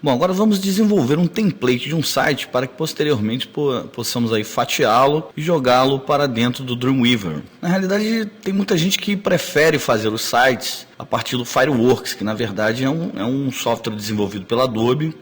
Bom, agora vamos desenvolver um template de um site para que posteriormente possamos aí fatiá-lo e jogá-lo para dentro do Dreamweaver. Na realidade, tem muita gente que prefere fazer os sites a partir do Fireworks, que na verdade é um software desenvolvido pela Adobe,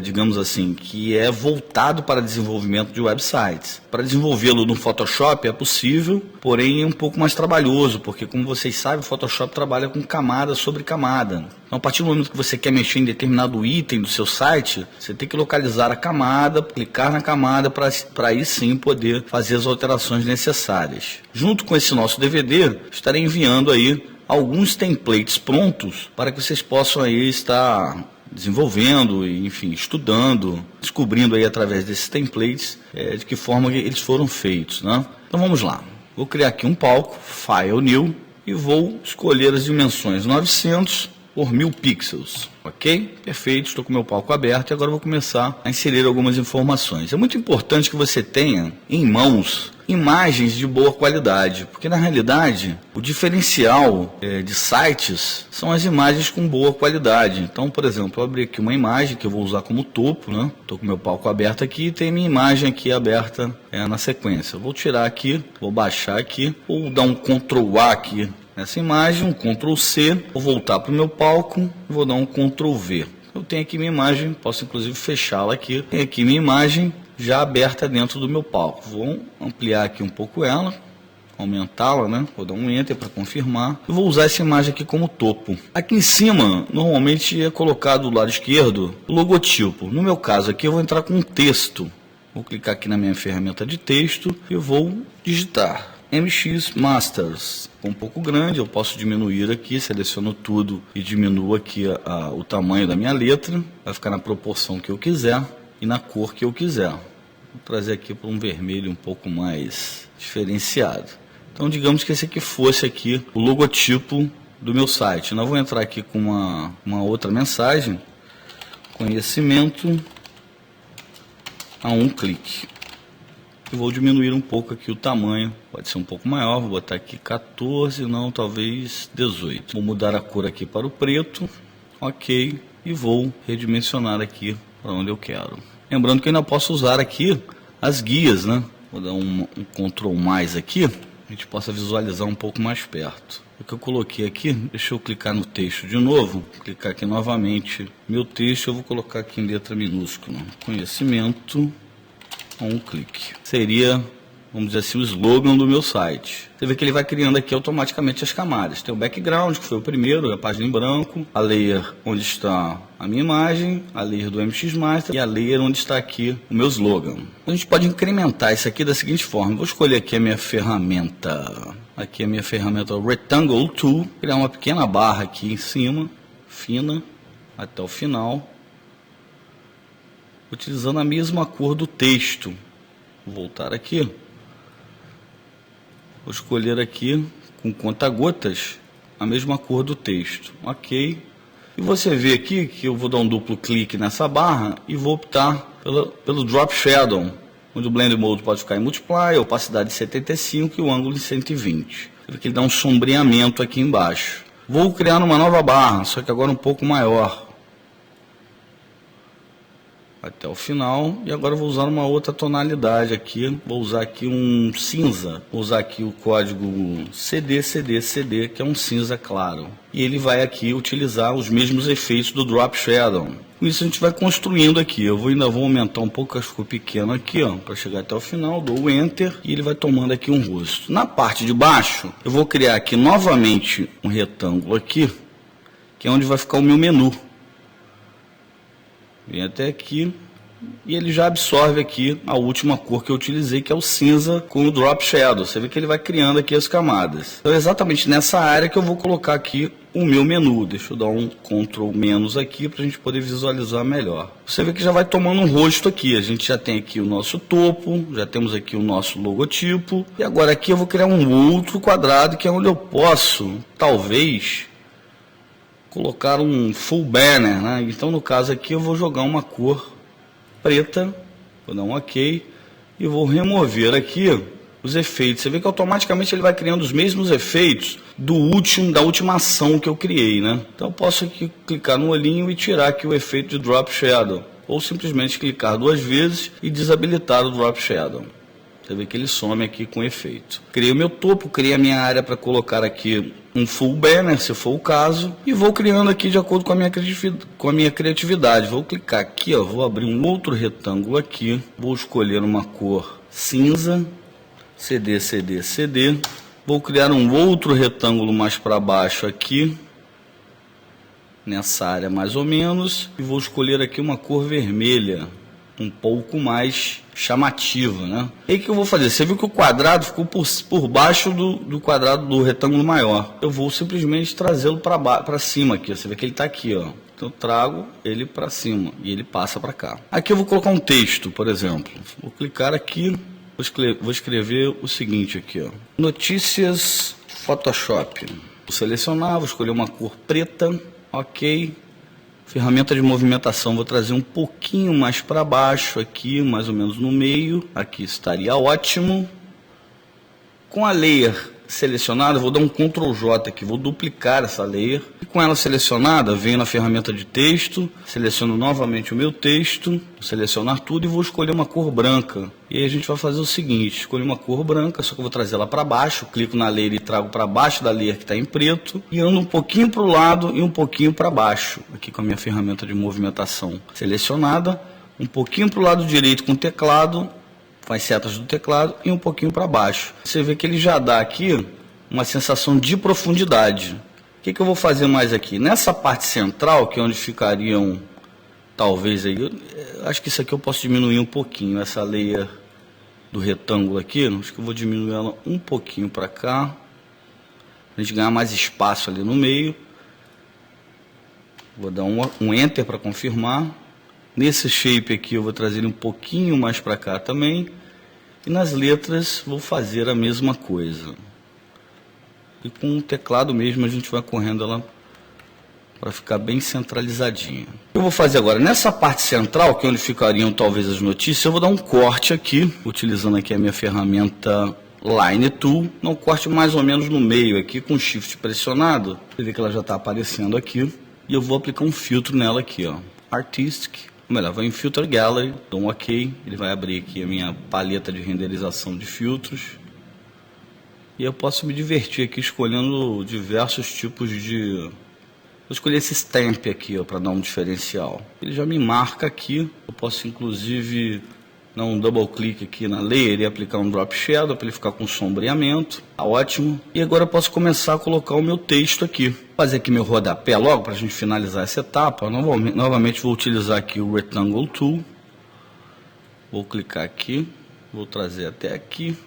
digamos assim, que é voltado para desenvolvimento de websites. Para desenvolvê-lo no Photoshop é possível, porém é um pouco mais trabalhoso, porque como vocês sabem, o Photoshop trabalha com camada sobre camada. Então, a partir do momento que você quer mexer em determinado item do seu site, você tem que localizar a camada, clicar na camada para aí sim poder fazer as alterações necessárias. Junto com esse nosso DVD, estarei enviando aí alguns templates prontos para que vocês possam aí estar desenvolvendo, enfim, estudando, descobrindo aí através desses templates de que forma eles foram feitos, né? Então vamos lá. Vou criar aqui um palco, File New, e vou escolher as dimensões 900 por 1000 pixels, ok? Perfeito, estou com o meu palco aberto e agora vou começar a inserir algumas informações. É muito importante que você tenha em mãos imagens de boa qualidade, porque na realidade o diferencial de sites são as imagens com boa qualidade. Então, por exemplo, eu abri aqui uma imagem que eu vou usar como topo, né? Estou com o meu palco aberto aqui e tem minha imagem aqui aberta na sequência. Eu vou tirar aqui, vou baixar aqui, vou dar um Ctrl A aqui nessa imagem, um Ctrl C, vou voltar para o meu palco e vou dar um Ctrl V. Eu tenho aqui minha imagem, posso inclusive fechá-la aqui. Tenho aqui minha imagem já aberta dentro do meu palco. Vou ampliar aqui um pouco ela, aumentá-la, né? Vou dar um Enter para confirmar. Eu vou usar essa imagem aqui como topo. Aqui em cima, normalmente é colocado do lado esquerdo o logotipo. No meu caso aqui, eu vou entrar com um texto. Vou clicar aqui na minha ferramenta de texto e vou digitar MX Masters. Um pouco grande, eu posso diminuir aqui, seleciono tudo e diminuo aqui o tamanho da minha letra. Vai ficar na proporção que eu quiser e na cor que eu quiser. Vou trazer aqui para um vermelho um pouco mais diferenciado. Então, digamos que esse aqui fosse aqui o logotipo do meu site. Nós vou entrar aqui com uma outra mensagem. Conhecimento a um clique. Eu vou diminuir um pouco aqui o tamanho, pode ser um pouco maior, vou botar aqui 14, não, talvez 18. Vou mudar a cor aqui para o preto, ok, e vou redimensionar aqui para onde eu quero. Lembrando que eu ainda posso usar aqui as guias, né? Vou dar um Ctrl mais aqui, a gente possa visualizar um pouco mais perto. O que eu coloquei aqui, deixa eu clicar no texto de novo, clicar aqui novamente. Meu texto eu vou colocar aqui em letra minúscula, conhecimento a um clique. Seria, vamos dizer assim, o slogan do meu site. Você vê que ele vai criando aqui automaticamente as camadas. Tem o background, que foi o primeiro, a página em branco, a layer onde está a minha imagem, a layer do MX Master e a layer onde está aqui o meu slogan. A gente pode incrementar isso aqui da seguinte forma. Vou escolher aqui a minha ferramenta. Aqui a minha ferramenta Rectangle Tool. Criar uma pequena barra aqui em cima, fina, até o final, utilizando a mesma cor do texto. Vou voltar aqui. Vou escolher aqui, com conta-gotas, a mesma cor do texto. Ok. E você vê aqui que eu vou dar um duplo clique nessa barra e vou optar pelo Drop Shadow, onde o Blend Mode pode ficar em Multiply, a opacidade 75 e o ângulo em 120. Você vê que ele dá um sombreamento aqui embaixo. Vou criar uma nova barra, só que agora um pouco maior, até o final, e agora eu vou usar uma outra tonalidade aqui, vou usar aqui um cinza, vou usar aqui o código CD, que é um cinza claro, e ele vai aqui utilizar os mesmos efeitos do Drop Shadow. Com isso a gente vai construindo aqui, eu ainda vou aumentar um pouco, acho que ficou pequeno aqui, ó, para chegar até o final, dou o Enter, e ele vai tomando aqui um rosto. Na parte de baixo, eu vou criar aqui novamente um retângulo aqui, que é onde vai ficar o meu menu. Vem até aqui e ele já absorve aqui a última cor que eu utilizei, que é o cinza com o Drop Shadow. Você vê que ele vai criando aqui as camadas. Então é exatamente nessa área que eu vou colocar aqui o meu menu. Deixa eu dar um Ctrl menos aqui para a gente poder visualizar melhor. Você vê que já vai tomando um rosto aqui. A gente já tem aqui o nosso topo, já temos aqui o nosso logotipo. E agora aqui eu vou criar um outro quadrado, que é onde eu posso, talvez, colocar um full banner, né? Então no caso aqui eu vou jogar uma cor preta, vou dar um OK e vou remover aqui os efeitos. Você vê que automaticamente ele vai criando os mesmos efeitos da última ação que eu criei, né? Então eu posso aqui clicar no olhinho e tirar aqui o efeito de Drop Shadow, ou simplesmente clicar 2 vezes e desabilitar o Drop Shadow. Você vê que ele some aqui com efeito. Criei o meu topo, criei a minha área para colocar aqui um full banner, se for o caso, e vou criando aqui de acordo com a minha criatividade. Vou clicar aqui, ó, vou abrir um outro retângulo aqui, vou escolher uma cor cinza, CD, CD, CD. Vou criar um outro retângulo mais para baixo aqui, nessa área mais ou menos, e vou escolher aqui uma cor vermelha, um pouco mais chamativa, né? E aí o que eu vou fazer? Você viu que o quadrado ficou por baixo do quadrado do retângulo maior. Eu vou simplesmente trazê-lo para cima aqui. Você vê que ele está aqui, ó. Então eu trago ele para cima e ele passa para cá. Aqui eu vou colocar um texto, por exemplo. Vou clicar aqui, vou escrever o seguinte aqui, ó. Notícias Photoshop. Vou selecionar, vou escolher uma cor preta, ok. Ferramenta de movimentação, vou trazer um pouquinho mais para baixo aqui, mais ou menos no meio. Aqui estaria ótimo. Com a layer selecionada, vou dar um Ctrl J aqui, vou duplicar essa layer. E com ela selecionada, venho na ferramenta de texto, seleciono novamente o meu texto, vou selecionar tudo e vou escolher uma cor branca. E aí a gente vai fazer o seguinte, escolher uma cor branca, só que eu vou trazer ela para baixo, clico na layer e trago para baixo da layer que está em preto, e ando um pouquinho para o lado e um pouquinho para baixo, aqui com a minha ferramenta de movimentação selecionada, um pouquinho para o lado direito com o teclado, com as setas do teclado e um pouquinho para baixo. Você vê que ele já dá aqui uma sensação de profundidade. O que eu vou fazer mais aqui? Nessa parte central, que é onde ficariam, talvez aí, acho que isso aqui eu posso diminuir um pouquinho, essa layer do retângulo aqui, acho que eu vou diminuir ela um pouquinho para cá, para a gente ganhar mais espaço ali no meio. Vou dar um Enter para confirmar. Nesse shape aqui eu vou trazer ele um pouquinho mais para cá também. E nas letras vou fazer a mesma coisa. E com o teclado mesmo a gente vai correndo ela para ficar bem centralizadinha. Eu vou fazer agora, nessa parte central, que é onde ficariam talvez as notícias, eu vou dar um corte aqui, utilizando aqui a minha ferramenta Line Tool. Um corte mais ou menos no meio aqui, com Shift pressionado. Você vê que ela já está aparecendo aqui. E eu vou aplicar um filtro nela aqui, ó. Artistic. Ou melhor, vou em Filter Gallery, dou um OK, ele vai abrir aqui a minha paleta de renderização de filtros. E eu posso me divertir aqui escolhendo diversos tipos de... Vou escolher esse stamp aqui, para dar um diferencial. Ele já me marca aqui, eu posso inclusive dar um double clique aqui na layer e aplicar um drop shadow para ele ficar com sombreamento. Tá ótimo. E agora eu posso começar a colocar o meu texto aqui. Vou fazer aqui meu rodapé logo para a gente finalizar essa etapa. Novamente vou utilizar aqui o Rectangle Tool. Vou clicar aqui, vou trazer até aqui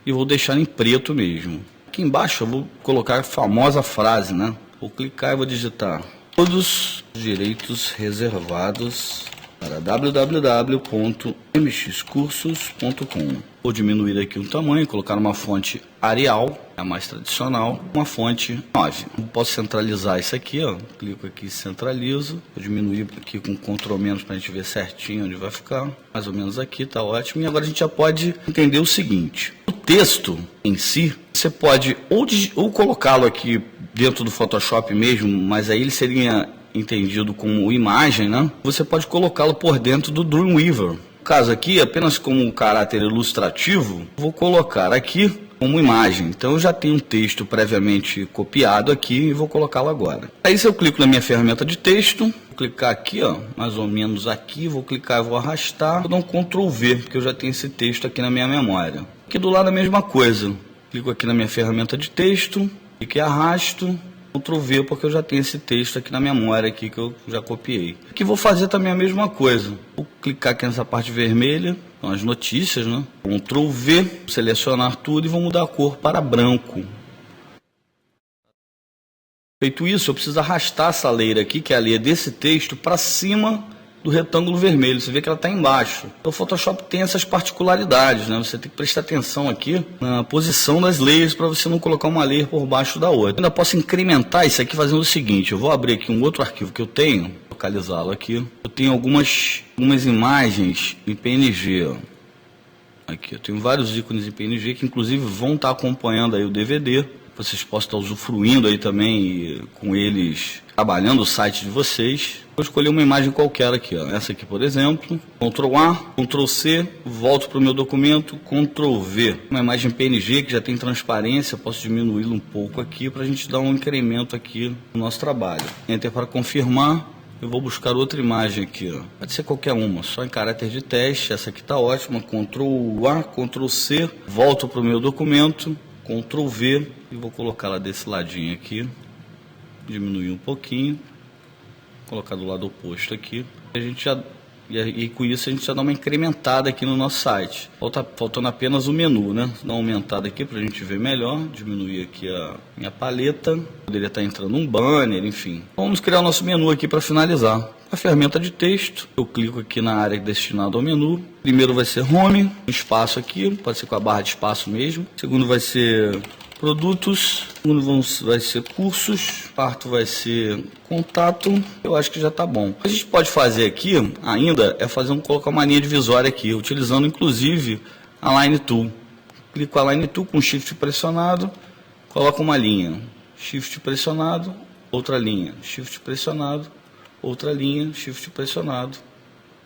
e vou deixar em preto mesmo. Aqui embaixo eu vou colocar a famosa frase, né? Vou clicar e vou digitar: todos os direitos reservados para www.mxcursos.com. Vou diminuir aqui o tamanho, colocar uma fonte Arial, a mais tradicional, uma fonte 9. Posso centralizar isso aqui, ó. Clico aqui e centralizo. Vou diminuir aqui com Ctrl- para a gente ver certinho onde vai ficar. Mais ou menos aqui, tá ótimo. E agora a gente já pode entender o seguinte: o texto em si, você pode ou colocá-lo aqui dentro do Photoshop mesmo, mas aí ele seria entendido como imagem, né? Você pode colocá-lo por dentro do Dreamweaver. No caso aqui, apenas como um caráter ilustrativo, vou colocar aqui como imagem. Então eu já tenho um texto previamente copiado aqui e vou colocá-lo agora. Aí se eu clico na minha ferramenta de texto, vou clicar aqui, ó, mais ou menos aqui, vou clicar e vou arrastar, vou dar um Ctrl V, porque eu já tenho esse texto aqui na minha memória. Aqui do lado a mesma coisa. Clico aqui na minha ferramenta de texto, clico e arrasto, Ctrl V, porque eu já tenho esse texto aqui na memória aqui que eu já copiei. Aqui vou fazer também a mesma coisa. Vou clicar aqui nessa parte vermelha, são as notícias, né? Ctrl V, selecionar tudo e vou mudar a cor para branco. Feito isso, eu preciso arrastar essa layer aqui, que é a layer desse texto, para cima do retângulo vermelho. Você vê que ela está embaixo. Então, o Photoshop tem essas particularidades, né? Você tem que prestar atenção aqui na posição das layers para você não colocar uma layer por baixo da outra. Eu ainda posso incrementar isso aqui fazendo o seguinte: eu vou abrir aqui um outro arquivo que eu tenho, localizá-lo aqui. Eu tenho algumas imagens em PNG. Ó. Aqui eu tenho vários ícones em PNG que inclusive vão estar acompanhando aí o DVD. Vocês possam estar usufruindo aí também e com eles trabalhando o site de vocês. Vou escolher uma imagem qualquer aqui, ó. Essa aqui, por exemplo. Ctrl A, Ctrl C, volto para o meu documento, Ctrl V. Uma imagem PNG que já tem transparência, posso diminuí-la um pouco aqui para a gente dar um incremento aqui no nosso trabalho. Enter para confirmar. Eu vou buscar outra imagem aqui, ó. Pode ser qualquer uma, só em caráter de teste. Essa aqui está ótima. Ctrl A, Ctrl C, volto para o meu documento, Ctrl V e vou colocá-la desse ladinho aqui. Diminuir um pouquinho. Colocar do lado oposto aqui. E com isso a gente já dá uma incrementada aqui no nosso site. Faltando apenas o menu, né? Dá uma aumentada aqui para a gente ver melhor. Diminuir aqui a minha paleta. Poderia estar entrando um banner, enfim. Vamos criar o nosso menu aqui para finalizar. A ferramenta de texto. Eu clico aqui na área destinada ao menu. Primeiro vai ser Home. Um espaço aqui. Pode ser com a barra de espaço mesmo. Segundo vai ser Produtos. Segundo vai ser Cursos. Quarto vai ser Contato. Eu acho que já está bom. O que a gente pode fazer aqui ainda é colocar uma linha divisória aqui, utilizando inclusive a Line Tool. Clico a Line Tool com Shift pressionado, coloco uma linha. Shift pressionado, outra linha. Shift pressionado, outra linha. Shift pressionado.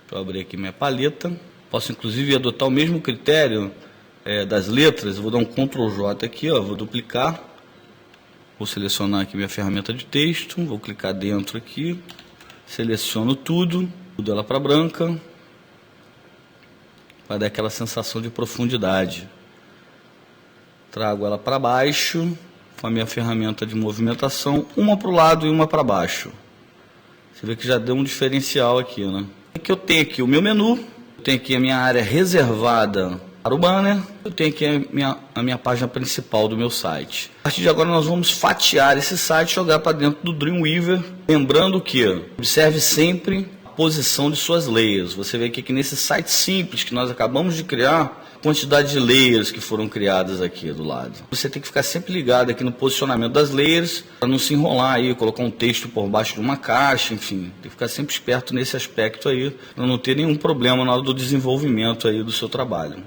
Vou abrir aqui minha paleta. Posso inclusive adotar o mesmo critério das letras. Eu vou dar um Ctrl J aqui, ó, vou duplicar. Vou selecionar aqui minha ferramenta de texto, vou clicar dentro aqui, seleciono tudo, mudo ela para branca, vai dar aquela sensação de profundidade. Trago ela para baixo, com a minha ferramenta de movimentação, uma para o lado e uma para baixo. Você vê que já deu um diferencial aqui, né? Aqui eu tenho aqui o meu menu, eu tenho aqui a minha área reservada para o banner, eu tenho aqui a minha página principal do meu site. A partir de agora nós vamos fatiar esse site e jogar para dentro do Dreamweaver. Lembrando que observe sempre a posição de suas layers. Você vê que nesse site simples que nós acabamos de criar, a quantidade de layers que foram criadas aqui do lado. Você tem que ficar sempre ligado aqui no posicionamento das layers, para não se enrolar aí, colocar um texto por baixo de uma caixa, enfim. Tem que ficar sempre esperto nesse aspecto aí, para não ter nenhum problema na hora do desenvolvimento aí do seu trabalho.